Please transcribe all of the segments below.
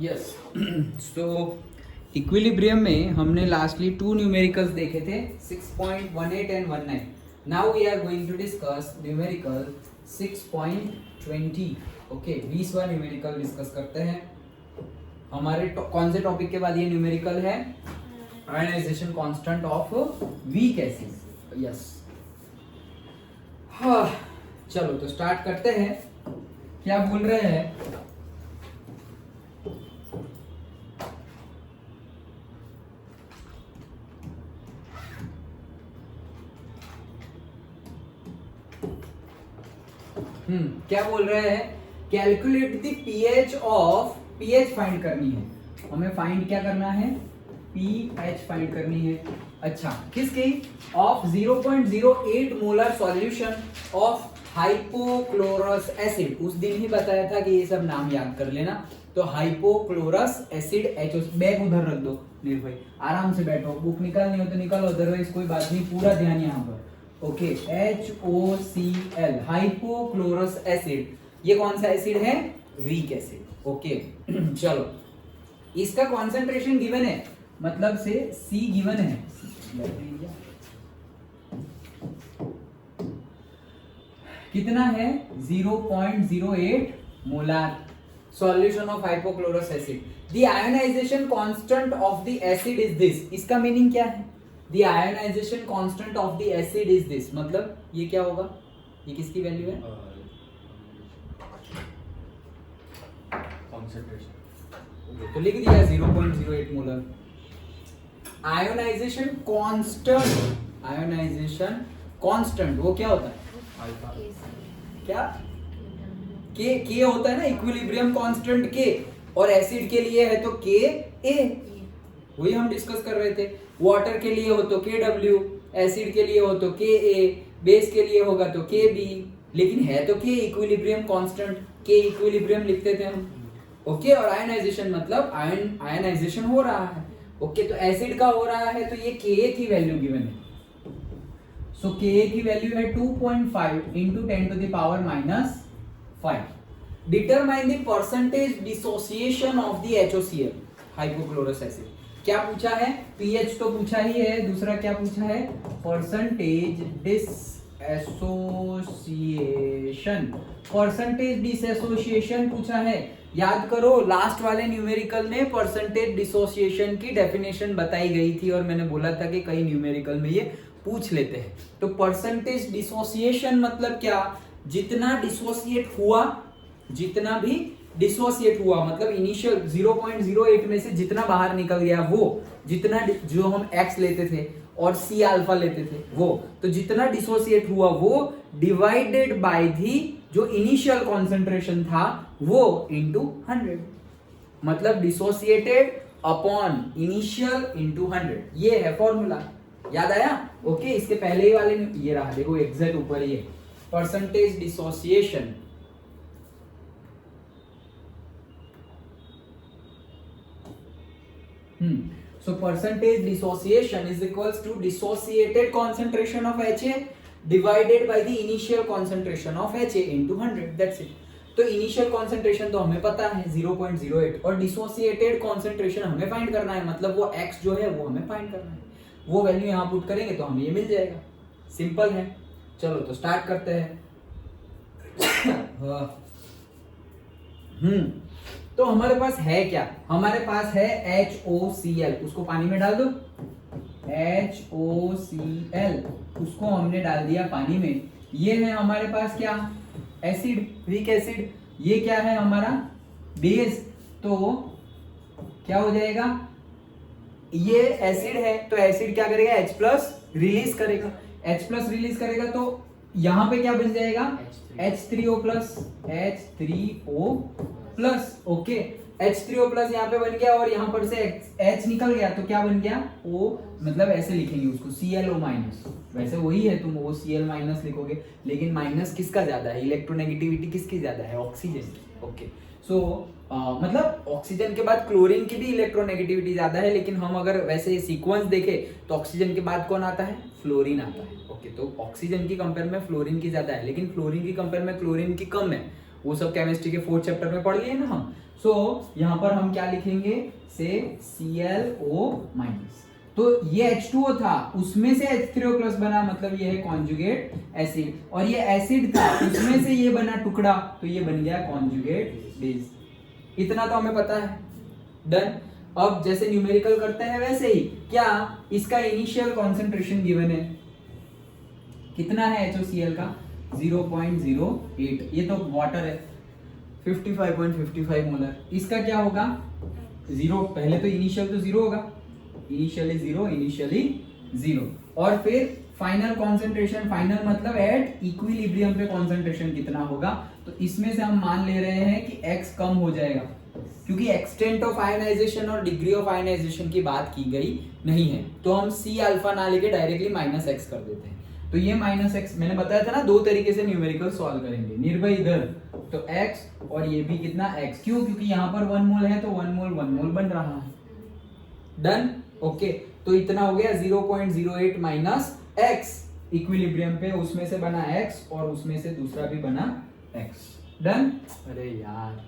Yes so equilibrium में हमने lastly to numericals देखे थे 6.18 and 19. Now we are going to discuss numerical 6.20. Okay 20वां न्यूमेरिकल डिस्कस करते हैं. हमारे कौन से टॉपिक के बाद ये न्यूमेरिकल है? Ionization constant of weak acid. Yes हाँ चलो तो स्टार्ट करते हैं. क्या बोल रहे हैं? क्या बोल रहे हैं? Calculate the pH of, pH find करनी है हमें. फाइंड क्या करना है? पीएच फाइंड करनी है. अच्छा किसकी? Of 0.08 molar solution of hypochlorous acid. उस दिन ही बताया था कि ये सब नाम याद कर लेना. तो हाइपोक्लोरस एसिड HO. बैग उधर रख दो निर्भय, आराम से बैठो. बुक निकालनी हो तो निकालो, अदरवाइज कोई बात नहीं. पूरा ध्यान यहाँ पर. Okay HOCl hypochlorous acid. ये कौन सा एसिड है? Weak acid. ओके चलो इसका कॉन्सेंट्रेशन गिवन है, मतलब से C गिवन है. कितना है? 0.08 molar solution of hypochlorous acid. The ionization constant of the acid is this. इसका मीनिंग क्या है? The ionization constant of the acid is this. मतलब ये क्या होगा? ये किसकी वैल्यू है? कॉन्सेंट्रेशन. तो लिख दिया 0.08 molar. Ionization constant, ionization constant वो क्या होता है? क्या? के होता है ना, इक्विलिब्रियम कांस्टेंट के. और एसिड के लिए है तो Ka. वही हम डिस्कस कर रहे थे. वाटर के लिए हो तो KW, एसिड के लिए हो तो Ka, बेस के लिए होगा तो Kb. लेकिन है तो K equilibrium constant. K equilibrium लिखते थे हम. ओके और आयनाइजेशन मतलब आयनाइजेशन हो रहा है. ओके तो एसिड का हो रहा है तो ये Ka की वैल्यू गिवन है. सो Ka की वैल्यू है 2.5 into 10 to the power minus 5. Determine the percentage dissociation of the HOCl hypochlorous acid. क्या पूछा है? पीएच तो पूछा ही है. दूसरा क्या पूछा है? Percentage dissociation. परसेंटेज डिसएसोसिएशन पूछा है. याद करो लास्ट वाले न्यूमेरिकल में परसेंटेज डिसोसिएशन की डेफिनेशन बताई गई थी और मैंने बोला था कि कई न्यूमेरिकल में ये पूछ लेते हैं. तो परसेंटेज डिसोसिएशन मतलब क्या? जितना डिसोसिएट हुआ, जितना भी डिसोसिएट हुआ मतलब इनिशियल 0.08 में से जितना बाहर निकल गया, वो जितना जो हम x लेते थे और C अल्फा लेते थे वो, तो जितना डिसोसिएट हुआ वो डिवाइडेड बाय दी जो इनिशियल कॉन्सेंट्रेशन था वो इनटू 100. मतलब डिसोसिएटेड अपॉन इनिशियल इनटू 100. ये है फॉर्मूला. याद आया? ओके इसके पहले ही वाले ये रहा, देखो एग्जैक्ट ऊपर ये percentage dissociation. So percentage dissociation is equals to dissociated concentration of HA divided by the initial concentration of HA into 100. That's it. तो initial concentration तो हमें पता है 0.08 और dissociated concentration हमें फाइंड करना है. मतलब वो x जो है वो हमें फाइंड करना है. वो वैल्यू यहाँ पुट करेंगे तो हमें ये मिल जाएगा. सिंपल है. चलो तो स्टार्ट करते हैं. तो हमारे पास है क्या? हमारे पास है HOCl. उसको पानी में डाल दो. HOCl उसको हमने डाल दिया पानी में. ये है हमारे पास क्या? Acid, weak acid. ये क्या है हमारा? बेस. तो क्या हो जाएगा? ये एसिड है तो एसिड क्या करेगा? H+ रिलीज करेगा. H+ रिलीज करेगा तो यहां पे क्या बन जाएगा? H3O+. ओके H3O+ यहाँ पे बन गया और यहाँ पर से H निकल गया तो क्या बन गया? O. मतलब ऐसे लिखेंगे उसको ClO-. वैसे वही है, तुम OCl- लिखोगे लेकिन माइनस किसका ज्यादा है? इलेक्ट्रोनेगेटिविटी किसकी ज्यादा है? ऑक्सीजन की. ओके सो मतलब ऑक्सीजन के बाद क्लोरीन की भी इलेक्ट्रोनेगेटिविटी ज्यादा है, लेकिन हम अगर वैसे सीक्वेंस देखें तो ऑक्सीजन के बाद कौन आता है? फ्लोरीन आता है. ओके तो ऑक्सीजन की कंपेयर में फ्लोरीन की ज्यादा है, लेकिन फ्लोरीन की कंपेयर में क्लोरीन की कम है. वो सब केमिस्ट्री के 4th चैप्टर में पढ़ लिए ना हम। सो यहाँ पर हम क्या लिखेंगे से ClO माइनस। तो ये H2O था, उसमें से H3O प्लस बना, मतलब ये है कॉन्जुगेट एसिड, और ये एसिड था, उसमें से ये बना टुकड़ा, तो ये बन गया कॉन्जुगेट बेस। इतना तो हमें पता है। डन। अब जैसे न्यूमेरिकल करते हैं वैसे ही, क्या इसका इनिशियल कॉन्सेंट्रेशन गिवन है, कितना है HOCl का 0.08, ये तो वाटर है 55.55 मोलर। इसका क्या होगा 0, पहले तो इनिशियल तो 0 होगा, इनिशियली 0, और फिर फाइनल कॉन्सेंट्रेशन, फाइनल मतलब एट इक्विलिब्रियम पे कॉन्सेंट्रेशन कितना होगा। तो इसमें से हम मान ले रहे हैं कि x कम हो जाएगा, क्योंकि एक्सटेंट ऑफ आयनाइजेशन और डिग्री ऑफ आयनाइजेशन की बात की गई नहीं है, तो हम C अल्फा ना लेके डायरेक्टली -x कर देते हैं। तो ये -x मैंने बताया था ना, दो तरीके से न्यूमेरिकल सॉल्व करेंगे, निर्भय इधर तो x और ये भी कितना x, क्यों, क्योंकि यहाँ पर 1 मोल है तो 1 मोल बन रहा है। डन। ओके, तो इतना हो गया 0.08 माइनस x, इक्विलिब्रियम पे उसमें से बना x और उसमें से दूसरा भी बना x। डन। अरे यार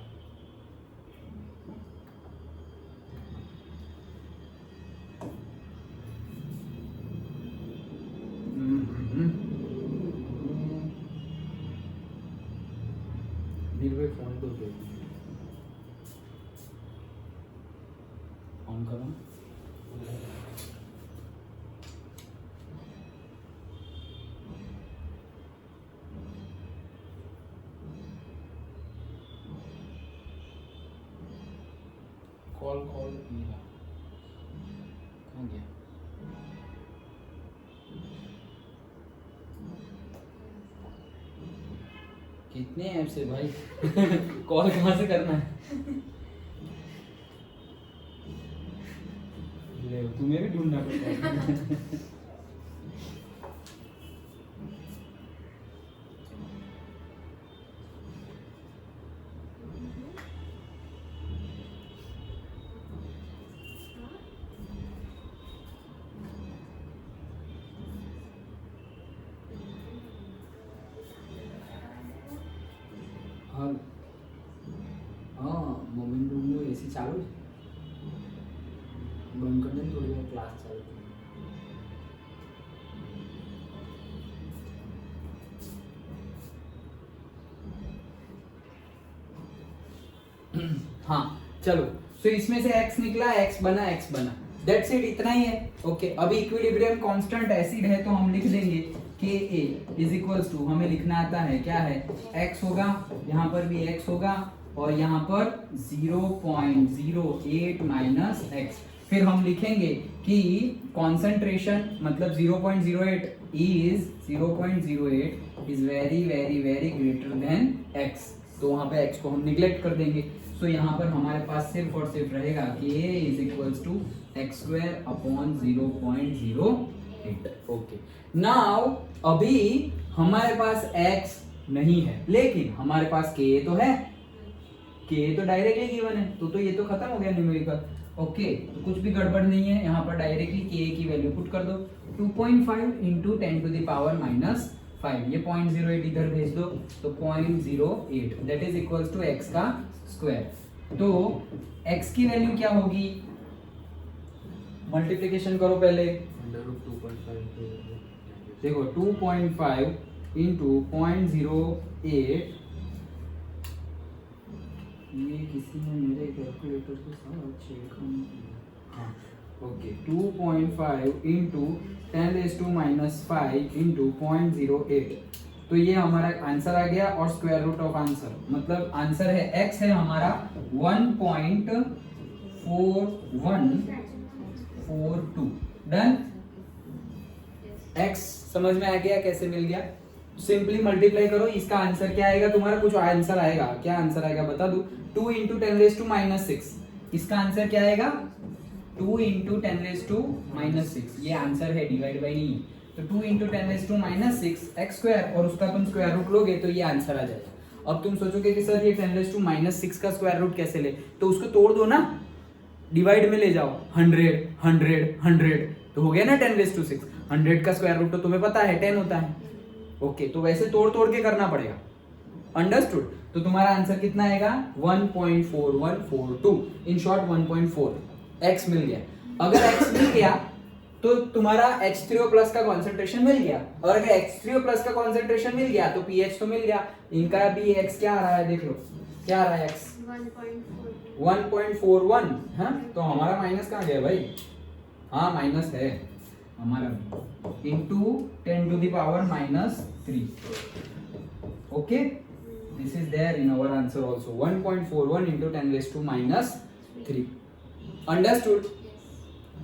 निर्भय फोन तो ऑन करो। कॉल नहीं है, कहाँ गया? कितने ऐप से भाई कॉल कहाँ से करना है? ले तुम्हें भी ढूंढना पड़ता है। हाँ मोमेंट रूम में एसी चालू है, बंद कर दें, थोड़ी देर क्लास चालू करें। हाँ चलो, तो इसमें से x निकला, x बना, दैट्स इट, इतना ही है। ओके, अभी इक्विलिब्रियम कांस्टेंट एसिड है तो हम लिख देंगे Ka इज इक्वल्स टू, हमें लिखना आता है क्या है, x होगा, यहाँ पर भी x होगा, और यहाँ पर 0.08 माइनस x। फिर हम लिखेंगे कि कॉन्सेंट्रेशन मतलब 0.08 is very very very greater than x, तो वहां पे x को हम निग्लेक्ट कर देंगे। सो यहाँ पर हमारे पास सिर्फ और सिर्फ रहेगा कि a is equals to x² upon 0.08। Okay, now अभी हमारे पास x नहीं है, लेकिन हमारे पास k तो है, k तो डायरेक्टली गिवन है, तो ये तो खत्म हो गया न्यूमेरिकल। ओके, तो कुछ भी गड़बड़ नहीं है, यहाँ पर डायरेक्टली k की वैल्यू पुट कर दो, 2.5 इंटू 10 टू द पावर -5, ये 0.08 इधर भेज दो, तो 0.08 that is equals to x का स्क्वायर। तो x की वैल्यू क्या होगी, मल्टीप्लिकेशन करो पहले, देखो 2.5 इंटू 0.08, ये किसी ने मेरे कैलकुलेटर के साथ छेड़खानी की। हाँ ओके, 2.5 इंटू 10⁻⁻5 इंटू 0.08, तो ये हमारा आंसर आ गया, और स्क्वायर रूट ऑफ आंसर मतलब आंसर है x है हमारा 1.4142। डन। x समझ में आ गया कैसे मिल गया, सिंपली मल्टीप्लाई करो, इसका आंसर क्या आएगा तुम्हारा, कुछ आंसर आएगा, क्या आंसर आएगा बता दो, 2 इंटू 10⁻⁻6, इसका आंसर क्या आएगा 2 इंटू 10⁻⁻6, ये आंसर है, डिवाइड बाई नहीं, तो 2 इंटू 10⁻⁻6 x स्क्वायर, और उसका तुम स्क्वायर रूट लोगे तो ये आंसर आ जाएगा। अब तुम सोचोगे कि सर ये 10⁻⁻6 का स्क्वायर रूट कैसे ले, तो उसको तोड़ दो ना, डिवाइड में ले जाओ, 100 तो हो गया ना 10⁻6, 100 का स्क्वायर रूट तो तुम्हें पता है 10 होता है। ओके, तो वैसे तोड़ के करना पड़ेगा, अंडरस्टूड? तो तुम्हारा आंसर कितना आएगा 1.4142, इन शॉर्ट 1.4 x मिल गया। अगर x मिल गया तो तुम्हारा H3O+ का कॉन्सेंट्रेशन मिल गया, और अगर H3O+ का कॉन्सेंट्रेशन मिल गया तो pH तो मिल गया। इनका भी x क्या आ रहा है, देख लो क्या आ रहा है x 1.41। हाँ तो हमारा माइनस कहाँ गया भाई, हाँ माइनस है हमारा भी, into 10⁻³ okay, this is there in our answer also, 1.41 into 10⁻³ understood?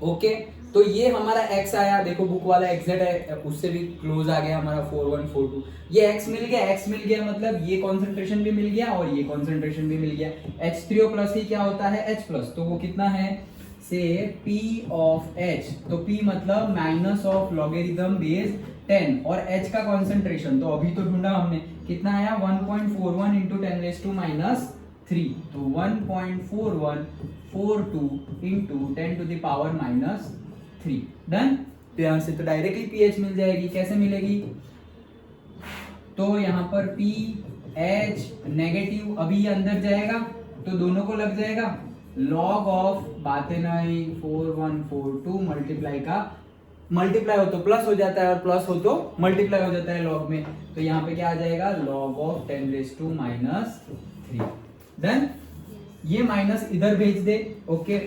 Okay, तो ये हमारा x आया, देखो बुक वाला एग्जैक्ट है, उससे भी क्लोज आ गया हमारा 4142। ये x मिल गया मतलब ये कॉन्सेंट्रेशन भी मिल गया और ये कॉन्सेंट्रेशन भी मिल गया। H3O+ ही क्या होता है H+, तो वो कितना है से P ऑफ H, तो P मतलब माइनस ऑफ लॉगरिथम बेस 10 और H का कॉन्सेंट्रेशन तो अभी तो ढूंढा हमने, कितना आया 1.41 इंटू 10⁻³ तो 1.4142 इंटू 10⁻³ डन। तो यहाँ से तो डायरेक्टली pH मिल जाएगी, कैसे मिलेगी, तो यहाँ पर pH नेगेटिव अभी अंदर जाएगा तो दोनों को लग जाएगा लॉग ऑफ बातें नहीं 4142 मल्टीप्लाई हो तो प्लस हो जाता है और प्लस हो तो मल्टीप्लाई हो जाता है लॉग में, तो यहाँ पे क्या आ जाएगा लॉग ऑफ 10⁻³ डन। ये माइनस इधर भेज दे ओके,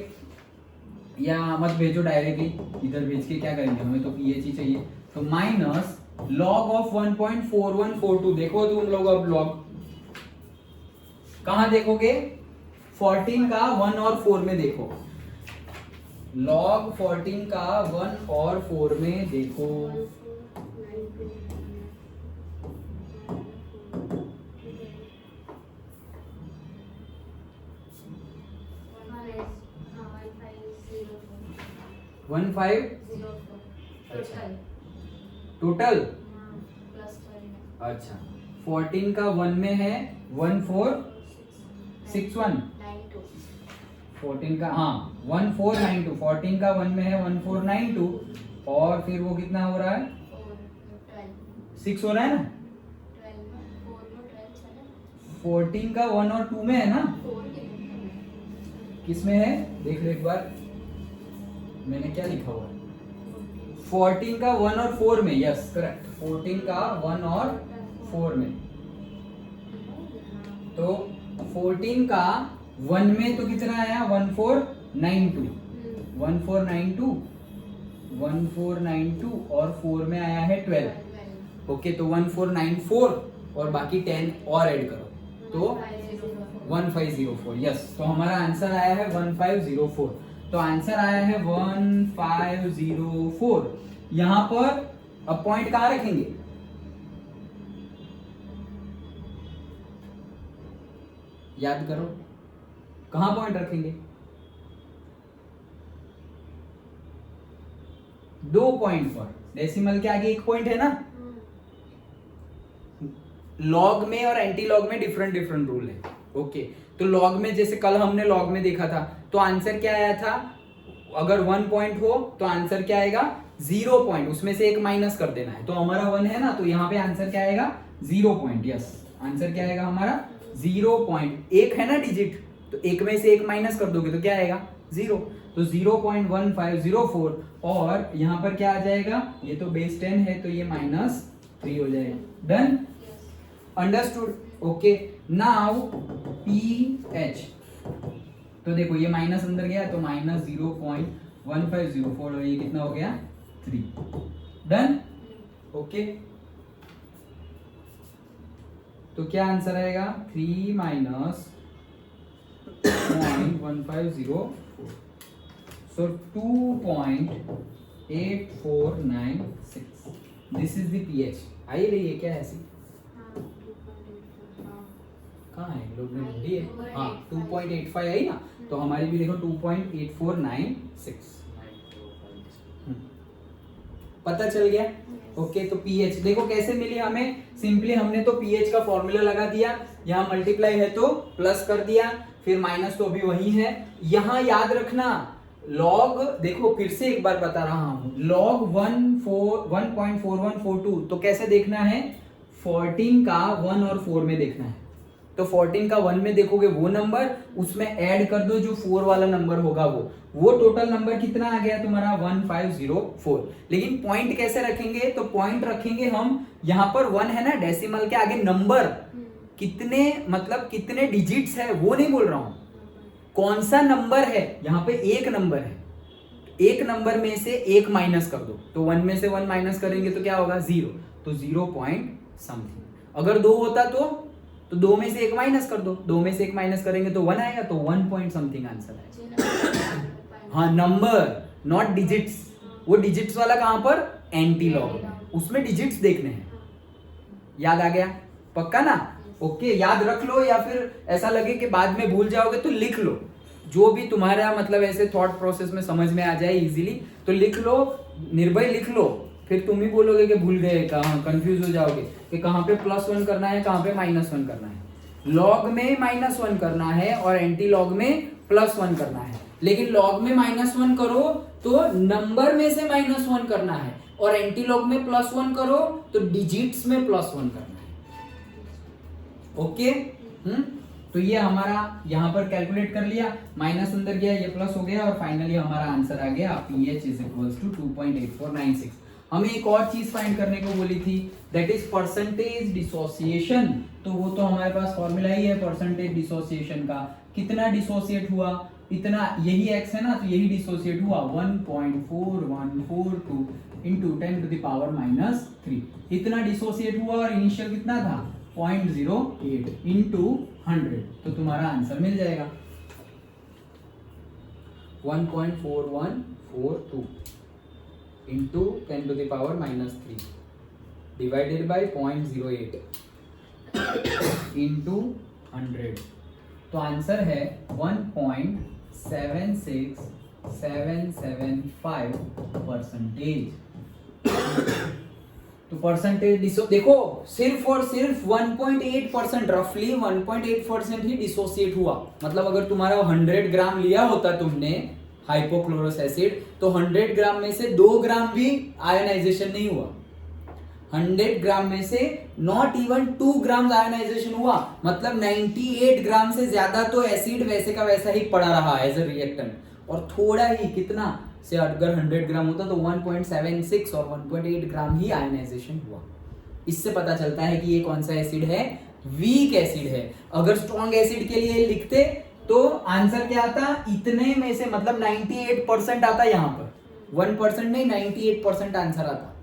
या मत भेजो डायरेक्टली, इधर भेज के क्या करेंगे, हमें तो pH ही चाहिए, तो माइनस लॉग ऑफ 1.4142। देखो तुम लोग अब लॉग कहां देखोगे, 14 का 1 और 4 में देखो, लॉग 14 का 1 और 4 में देखो, वन फाइव टोटल, अच्छा 14 का 1 में है 1461, 14 का हाँ 1492, 14 का 1 में है 1492 और फिर वो कितना हो रहा है 6 हो रहा है ना, 14 का 1 और 2 में है ना, किस में है देख लो एक बार, मैंने क्या लिखा हुआ है 14 का 1 और 4 में, यस करेक्ट, 14 का 1 और 4 में, तो 14 का 1 में तो कितना आया 1492 और 4 में आया है 12 ओके, तो 1494 और बाकी 10 और ऐड करो तो 1504, यस, तो हमारा आंसर आया है 1504, तो आंसर आया है 1504। यहां पर अब पॉइंट कहां रखेंगे, याद करो कहां पॉइंट रखेंगे, 2 पॉइंट पर, डेसिमल के आगे 1 पॉइंट है ना, लॉग में और एंटी लॉग में डिफरेंट रूल है ओके। तो लॉग में जैसे कल हमने लॉग में देखा था तो आंसर क्या आया था, अगर 1 पॉइंट हो तो आंसर क्या आएगा 0 पॉइंट, उसमें से 1 माइनस कर देना है, तो हमारा 1 है ना, तो यहाँ पे आंसर क्या आएगा 0 पॉइंट, यस आंसर क्या आएगा हमारा 0 पॉइंट, 1 है ना डिजिट, तो 1 में से 1 माइनस कर दोगे तो क्या आएगा 0, तो 0.1504 और यहाँ पर क्या आ जाएगा, ये तो बेस 10 है तो ये -3 हो जाएगा, done understood okay. Now pH, तो देखो ये माइनस अंदर गया तो -0.1504 और ये कितना हो गया 3, डन ओके। तो क्या आंसर आएगा 3 minus 0.1504, so 2.8496, this is the pH। आई रही है क्या ऐसी, कहाँ है लोग ने ढूंढी है, हाँ 2.85 आई ना, तो हमारी भी देखो 2.8496 पता चल गया ओके। तो pH देखो कैसे मिली हमें, सिंपली हमने तो pH का फॉर्मूला लगा दिया, यहाँ मल्टीप्लाई है तो प्लस कर दिया, फिर माइनस तो अभी वही है, यहाँ याद रखना लॉग, देखो फिर से एक बार बता रहा हूं, लॉग 1.4142 तो कैसे देखना है 14 का 1 और 4 में देखना है। तो 14 का 1 में देखोगे वो नंबर, उसमें ऐड कर दो जो 4 वाला नंबर होगा वो टोटल नंबर कितना आ गया तुम्हारा 1504। लेकिन पॉइंट कैसे रखेंगे, तो पॉइंट रखेंगे हम यहाँ पर 1 है ना डेसिमल के आगे, नंबर कितने मतलब कितने डिजिट्स है वो नहीं बोल रहा हूं, कौन सा नंबर है। यहाँ पे एक नंबर है, एक नंबर में से एक माइनस कर दो, तो 1 में से 1 माइनस करेंगे तो क्या होगा 0, तो 0 पॉइंट समथिंग। अगर 2 होता तो 2 में से 1 माइनस कर दो, 2 में से 1 माइनस करेंगे तो 1 आएगा, तो 1 पॉइंट समथिंग आंसर है। हाँ नंबर नॉट डिजिट्स, वो डिजिट्स वाला कहां पर एंटी लॉग में, उसमें डिजिट्स देखने हैं। याद आ गया पक्का ना? ओके याद रख लो, या फिर ऐसा लगे कि बाद में भूल जाओगे तो लिख लो, जो भी तुम्हारा मतलब ऐसे थॉट प्रोसेस में समझ में आ जाए इजीली, तो लिख लो, निर्भय लिख लो। फिर तुम ही बोलोगे कि भूल गए, कहाँ कंफ्यूज हो जाओगे कि कहाँ पे +1 करना है, कहाँ पे -1 करना है। लॉग में -1 करना है और एंटी लॉग में +1 करना है। लेकिन लॉग में -1 करो तो नंबर में से -1 करना है, और एंटी लॉग में +1 करो तो डिजिट्स में +1 करना है। ओके तो ये हमारा यहाँ पर कैलकुलेट कर लिया, माइनस अंदर गया, ये प्लस हो गया, और फाइनली हमारा आंसर आ गया pH = 2.8496। हमें एक और चीज फाइंड करने को बोली थी, दैट इज परसेंटेज डिसोसिएशन। तो वो तो हमारे पास फॉर्मूला ही है परसेंटेज डिसोसिएशन का, कितना डिसोसिएट हुआ, इतना, यही x है ना, तो यही डिसोसिएट हुआ 1.4142 इंटू 10⁻³ इतना डिसोसिएट हुआ, और इनिशियल कितना था 0.08 इंटू 100, तो तुम्हारा आंसर मिल जाएगा 1.4142 इंटू 10⁻³ डिवाइडेड बाय 0.08 इंटू 100, तो आंसर है 1.76775%। तो परसेंटेज देखो सिर्फ और सिर्फ 1.8%, रफली 1.8% ही डिसोसिएट हुआ। मतलब अगर तुम्हारा 100 ग्राम लिया होता तुमने हाइपोक्लोरस एसिड, तो 100 ग्राम में से 2 ग्राम भी आयोनाइजेशन नहीं हुआ, 100 ग्राम में से नॉट इवन 2 ग्राम आयोनाइजेशन हुआ। मतलब 98 ग्राम से ज्यादा तो एसिड वैसे का वैसा ही पड़ा रहा एज ए रिएक्टेंट, और थोड़ा ही कितना से अगर 100 ग्राम होता तो 1.76 और 1.8 ग्राम ही आयोनाइजेशन हुआ। इससे पता चलता है कि ये कौन सा एसिड है, वीक एसिड है। अगर स्ट्रॉन्ग एसिड के लिए लिखते तो आंसर क्या आता, इतने में से मतलब 98% आता, यहाँ पर 1% नहीं 98% आंसर आता।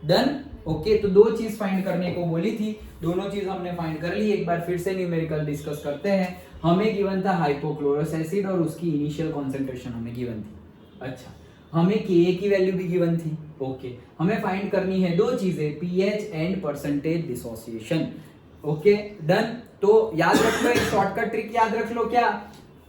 डन ओके तो 2 चीज फाइंड करने को बोली थी, दोनों चीज हमने फाइंड कर ली। एक बार फिर से न्यूमेरिकल डिस्कस करते हैं। हमें गिवन था हाइपोक्लोरस एसिड और उसकी इनिशियल कॉन्सेंट्रेशन हमें गिवन थी। अच्छा हमें Ka की वैल्यू भी गिवन थी। ओके हमें फाइंड करनी है 2 चीजें, pH and percentage dissociation. Okay done. तो याद रख लो, एक शॉर्टकट ट्रिक याद रख लो। क्या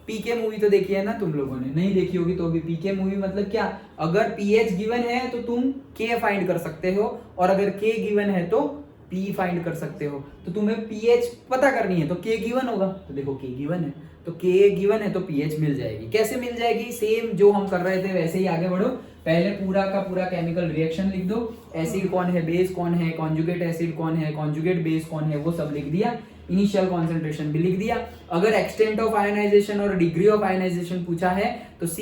पीके मूवी तो देखी है ना तुम लोगों ने, नहीं देखी होगी तो भी पीके मूवी मतलब क्या, अगर pH गिवन है तो तुम K फाइंड कर सकते हो, और अगर K गिवन है तो P फाइंड कर सकते हो। तो तुम्हें pH पता करनी है तो K गिवन होगा, तो देखो K गिवन है तो K गिवन है तो pH मिल जाएगी। कैसे मिल जाएगी, सेम जो हम कर रहे थे वैसे ही आगे बढ़ो। पहले पूरा का पूरा केमिकल रिएक्शन लिख दो, एसिड कौन है, बेस कौन है, कॉन्जुगेट एसिड कौन है, कॉन्जुगेट बेस कौन है, वो सब लिख दिया। इनिशियल कॉन्सेंट्रेशन भी लिख दिया। अगर एक्सटेंट ऑफ आयोनाइजेशन और डिग्री ऑफ आयोनाइजेशन पूछा है तो C -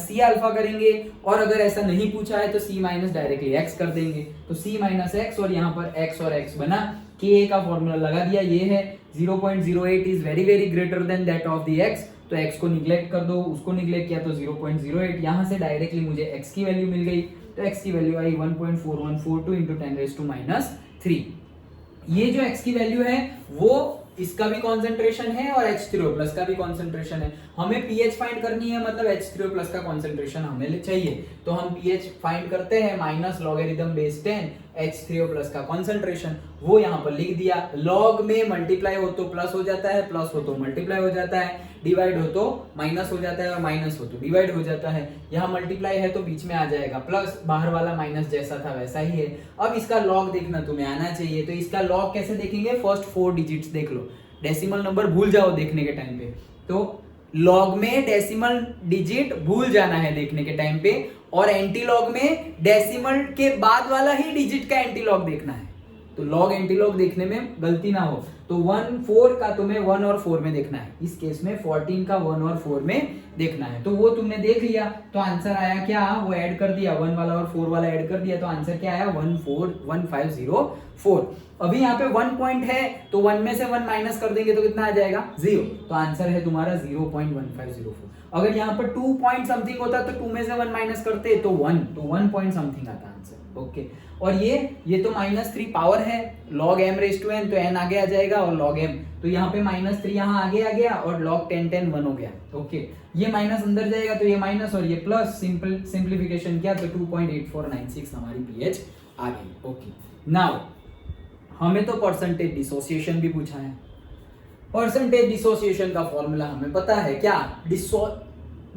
C अल्फा करेंगे, और अगर ऐसा नहीं पूछा है तो C- डायरेक्टली X कर देंगे। तो C - X, और यहाँ पर X और X बना, Ka का फॉर्मूला लगा दिया, ये है 0.08 is very very greater than that of the X। तो X को निग्लेक्ट कर दो, उसको निग्लेक्ट किया तो 0.08, यहाँ से डायरेक्टली मुझे X की वैल्यू मिल गई। तो X की वैल्यू आई 1.4142 इंटू 10⁻³ ये जो X की वैल्यू है वो इसका भी कॉन्सेंट्रेशन है और H3O+ का भी कॉन्सेंट्रेशन है। हमें pH फाइंड करनी है, मतलब H3O+ का कॉन्सेंट्रेशन हमें चाहिए। तो हम pH फाइंड करते हैं -log(10) H3O+ का कॉन्सेंट्रेशन, वो यहाँ पर लिख दिया। लॉग में मल्टीप्लाई हो तो प्लस हो जाता है, प्लस हो तो मल्टीप्लाई हो जाता है, डिवाइड हो तो माइनस हो जाता है, और माइनस हो तो डिवाइड हो जाता है। यहाँ मल्टीप्लाई है तो बीच में आ जाएगा प्लस, बाहर वाला माइनस जैसा था वैसा ही है। अब इसका लॉग देखना तुम्हें आना चाहिए, तो इसका लॉग कैसे देखेंगे, फर्स्ट 4 डिजिट्स देख लो, डेसिमल नंबर भूल जाओ देखने के टाइम पे। तो लॉग में डेसिमल डिजिट भूल जाना है देखने के टाइम पे, और एंटी लॉग में डेसिमल के बाद वाला ही डिजिट का एंटी लॉग देखना है। तो लॉग एंटी लॉग देखने में गलती ना हो। तो 1 4 का तुम्हें 1 और 4 में देखना है, इस केस में 14 का 1 और 4 में देखना है। तो वो तुमने देख लिया, तो आंसर आया क्या, वो ऐड कर दिया 1 वाला और 4 वाला ऐड कर दिया, तो आंसर क्या आया 1504। अभी यहाँ पे 1 पॉइंट है तो 1 में से 1 माइनस कर देंगे तो कितना आ जाएगा 0, तो आंसर है तुम्हारा 0.1504। अगर यहाँ पर 2 पॉइंट समथिंग होता तो 2 में से 1 माइनस करते तो 1, तो 1 पॉइंट समथिंग आता आंसर। ओके, और ये तो -3 पावर है, log m raise to n, तो n आगे आ जाएगा और log m, तो यहाँ पे -3 यहाँ आगे आ गया और log 10 10 1 हो गया। ओके, ये माइनस अंदर जाएगा तो ये माइनस और ये प्लस, सिंपलीफिकेशन किया तो 2.8496 हमारी pH आ गई। ओके, नाउ हमें तो परसेंटेज डिसोसिएशन भी पूछा है। परसेंटेज डिसोसिएशन का फॉर्मूला हमें पता है क्या,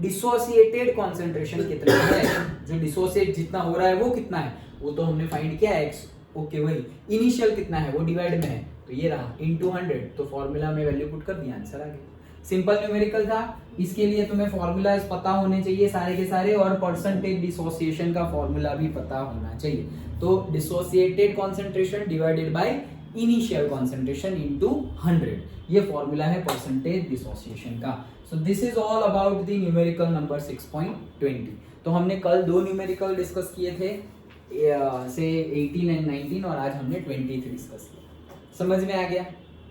डिसोसिएटेड कॉन्सेंट्रेशन कितना है, जो डिसोसिएट जितना हो रहा है वो कितना है, वो तो हमने फाइंड किया x। ओके, वही इनिशियल कितना है वो डिवाइड में है, तो ये रहा इनटू 100, तो फॉर्मूला में वैल्यू पुट कर दिया, आंसर आ गया। सिंपल न्यूमेरिकल था, इसके लिए तुम्हें फॉर्मूलाज पता होने चाहिए सारे के सारे, और परसेंटेज डिसोसिएशन का फॉर्मूला भी पता होना चाहिए। तो dissociated concentration divided by initial concentration into 100, ये फॉर्मूला है परसेंटेज डिसोसिएशन का। So this is all about the numerical number 6.20। तो हमने कल 2 न्यूमेरिकल डिस्कस किए थे, से 18 एंड 19, और आज हमने 23 डिस्कस किया। समझ में आ गया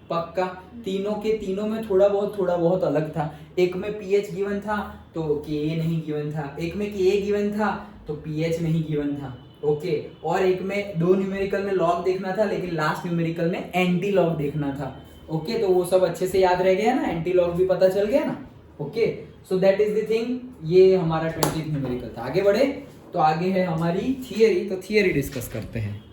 पक्का? तीनों के तीनों में थोड़ा बहुत अलग था। एक में pH गिवन था तो Ka नहीं गिवन था, एक में Ka गिवन था तो pH नहीं गिवन था। ओके, और एक में 2 न्यूमेरिकल में लॉग देखना था, लेकिन लास्ट न्यूमेरिकल में एंटी लॉग देखना था। ओके, तो वो सब अच्छे से याद रह गया ना, एंटी लॉग भी पता चल गया ना। Okay, so that is the thing, ये हमारा 20th न्यूमेरिकल था। आगे बढ़े तो आगे है हमारी थियरी, तो थियरी डिस्कस करते हैं।